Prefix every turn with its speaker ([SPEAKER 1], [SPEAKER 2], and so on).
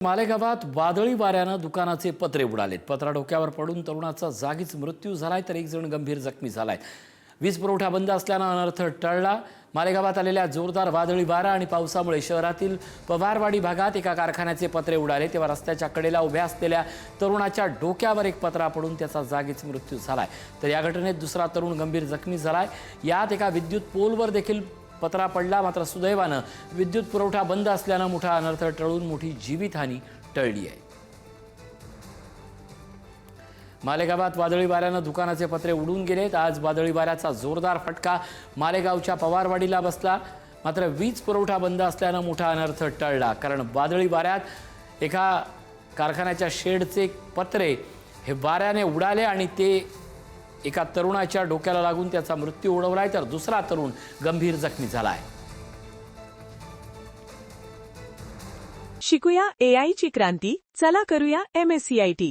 [SPEAKER 1] मालेगावात वादळी वाऱ्याने दुकानाचे पत्रे उडालेत। पत्रा डोक्यावर पडून तरुणाचा जागीच मृत्यू झालाय तर एक जण गंभीर जखमी झालाय। वीज पुरवठा बंद असल्याने अनर्थ टळला। मालेगावात आलेल्या जोरदार वादळी वारा आणि पावसामुळे शहरातील पवारवाडी भागात एका कारखान्याचे पत्रे उडाले तेव्हा रस्त्याच्या कडेला उभ्या असलेल्या तरुणाच्या डोक्यावर एक पत्रा पडून त्याचा जागीच मृत्यू झालाय तर या घटनेत दुसरा तरुण गंभीर जखमी झालाय। यात एका विद्युत पोलवर देखील पत्रा पडला, मात्र सुदैवाने विद्युत पुरवठा बंद असल्याने मोठा अनर्थ टळून मोठी जीवितहानी टळली आहे। मालेगावात वादळी वाऱ्याने दुकानाचे पत्रे उडून गेलेत। आज वादळी वाऱ्याचा जोरदार फटका मालेगावच्या पवारवाडीला बसला, मात्र वीज पुरवठा बंद असल्याने मोठा अनर्थ टळला। कारण वादळी वाऱ्यात एका कारखान्याच्या शेडचे पत्रे हे वाऱ्याने उडाले आणि ते एका तरुणाच्या डोक्याला लागून त्याचा मृत्यू ओढवलाय तर दुसरा तरुण गंभीर जखमी झालाय।
[SPEAKER 2] शिकूया AI ची क्रांती, चला करूया MSCIT।